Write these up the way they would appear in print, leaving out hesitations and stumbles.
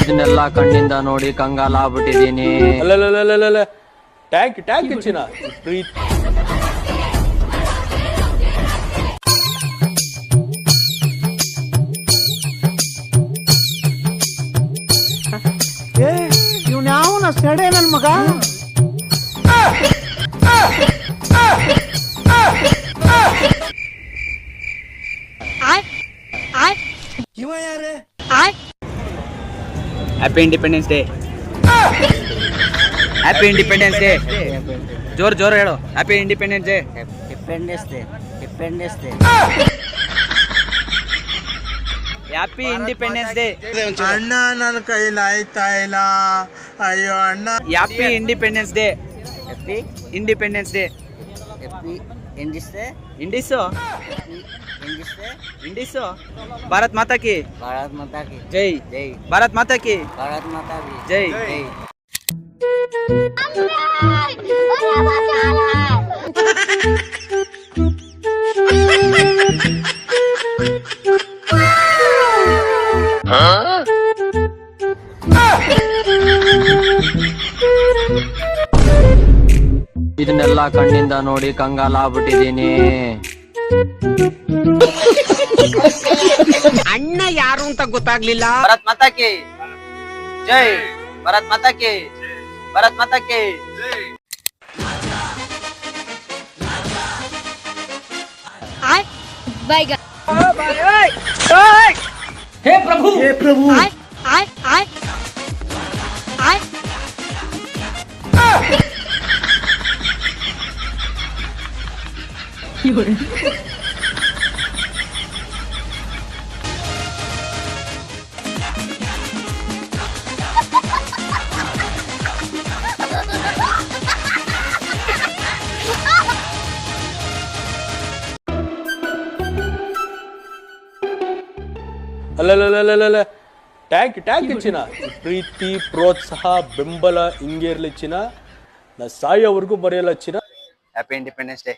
ಇದನ್ನೆಲ್ಲ ಕಣ್ಣಿಂದ ನೋಡಿ ಕಂಗಾಲ ಆಗ್ಬಿಟ್ಟಿದೀನಿ. ಅಲ್ಲ ಟ್ಯಾಂಕ್ ಚಿನ್ನ ಪ್ರೀತಿ. ಇವ್ನ್ಯಾವನ ಸೆಡೆ ನನ್ ಮಗ. ಇವ ಯಾರೇ? Happy independence day. Happy independence day. ಜೋರ್ ಹೇಳು. Happy independence day. Dependence day. Happy independence day. ಅಣ್ಣ ನನ್ನ ಕೈಲಿ ಆಯ್ತಾ ಇಲ್ಲ. ಅಯ್ಯೋ ಅಣ್ಣ. Happy independence day. Happy independence day. ಇಂಡಿಸು ಭಾರತ್ ಮಾತಾ ಕಿ ಜೈ. ಭಾರತ್ ಮಾತಾ ಕಿ ಜೈ. ಇದನ್ನೆಲ್ಲ ಕಣ್ಣಿಂದ ನೋಡಿ ಕಂಗಾಲ ಆಗ್ಬಿಟ್ಟಿದೀನಿ. ಅಣ್ಣ ಯಾರು ಅಂತ ಗೊತ್ತಾಗ್ಲಿಲ್ಲ. ಭಾರತ್ ಮಾತಾ ಕಿ ಜೈ. ಭಾರತ್ ಮಾತಾ ಕಿ. ಭಾರತ್ ಮಾತಾ ಕಿ. ಹೇ ಪ್ರಭು ಅಲ್ಲ ಟ್ಯಾಂಕ್ ಚಿನ್ನ ಪ್ರೀತಿ ಪ್ರೋತ್ಸಾಹ ಬೆಂಬಲ ಹಿಂಗೆ ಇರ್ಲಿ ಚಿನ್ನ. ನಾ ಸಾಯೋವರೆಗೂ ಮರೆಯಲ್ಲ ಚಿನ್ನ. Happy independence day.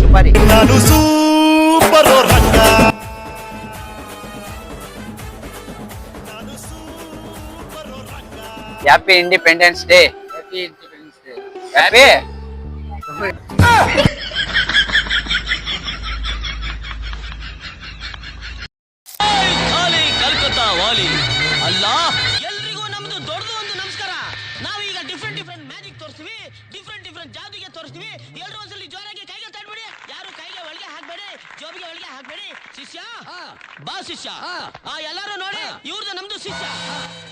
ಸುಪಾರಿ. ನಾನು super Ranga. Happy independence day. Happy Calcutta ವಾಲಿ ಅಲ್ಲ. ಎಲ್ರಿಗೂ ನಮ್ದು ದೊಡ್ಡದು ಒಂದು ನಮಸ್ಕಾರ. ನಾವೀಗ ಡಿಫ್ರೆಂಟ್ ಮ್ಯಾಜಿಕ್ ತೋರಿಸ್ತೀವಿ. ಡಿಫ್ರೆಂಟ್ ಜಾದುಗೆ ತೋರಿಸ್ತೀವಿ. ಎಲ್ರು ಒಂದ್ಸಲಿ ಜೋರಾಗಿ ಕೈಗೆ ತಟ್ಬಿಡಿ. ಯಾರು ಕೈಗೆ ಒಳಗೆ ಹಾಕ್ಬೇಡಿ, ಜೋಬಿಗೆ ಒಳಗೆ ಹಾಕ್ಬೇಡಿ. ಶಿಷ್ಯ ಬಾ ಶಿಷ್ಯ. ಎಲ್ಲರೂ ನೋಡಿ, ಇವ್ರದ್ದು ನಮ್ದು ಶಿಷ್ಯ,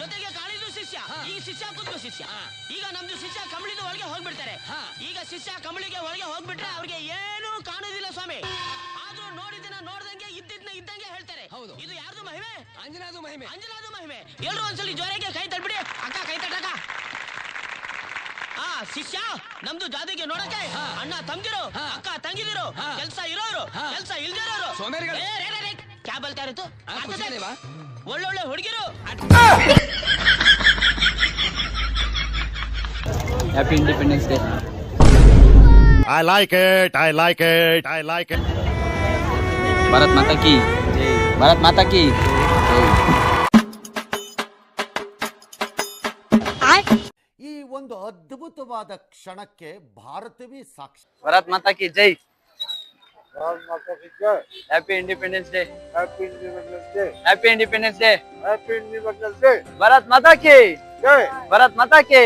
ಜೊತೆಗೆ ಕಾಳಿದು ಶಿಷ್ಯ. ಈಗ ಶಿಷ್ಯ ಕೂತ್ಕೋ ಶಿಷ್ಯ. ಈಗ ನಮ್ದು ಶಿಷ್ಯ ಕಂಬಳಿದು ಒಳಗೆ ಹೋಗ್ಬಿಡ್ತಾರೆ. ಈಗ ಶಿಷ್ಯ ಕಂಬಳಿಗೆ ಒಳಗೆ ಹೋಗ್ಬಿಟ್ರೆ ಅವ್ರಿಗೆ ಏನೂ ಕಾಣುದಿಲ್ಲ ಸ್ವಾಮಿ. ಆದ್ರೂ ನೋಡ್ದಂಗೆ ಇದ್ದಂಗೆ ಹೇಳ್ತಾರೆ. ಹೌದು, ಇದು ಯಾರ್ದು ಮಹಿಮೆ? ಅಂಜನಾದು ಮಹಿಮೆ. ಎಲ್ರು ಒಂದ್ಸಲಿ ಜೋರಾಗಿ ಕೈ ತಟ್ಬಿಡಿ. ಅಕ್ಕ ಕೈ ತಟ್ಟಕ. ಶಿಷ್ಯ ನಮ್ದು ಜಾದಿಗೆ ನೋಡಕ್ಕೆ ಅಣ್ಣ ತಮ್ದಿರು, ಅಕ್ಕ ತಂಗಿದಿರು, ಕೆಲ್ಸ ಇರೋರು, ಕೆಲ್ಸ ಇಲ್ದಿರೋರು, ಕ್ಯಾ ಬಲ್ತಾ ಇರುತ್ತು, ಒಳ್ಳೊಳ್ಳೆ ಹುಡುಗಿರು. Happy independence day. I like it. Bharat Mata ಕಿ ಜೈ. ಭಾರತ್ ಮಾತಾ ಕಿ ಜೈ. ಈ ಒಂದು ಅದ್ಭುತವಾದ ಕ್ಷಣಕ್ಕೆ ಭಾರತವೇ ಸಾಕ್ಷಿ. ಭಾರತ್ ಮಾತಾ ಕಿ ಜೈ. Happy independence day. Happy independence day. Bharat Mata ಕಿ. ಭಾರತ್ ಮಾತಾ ಕಿ.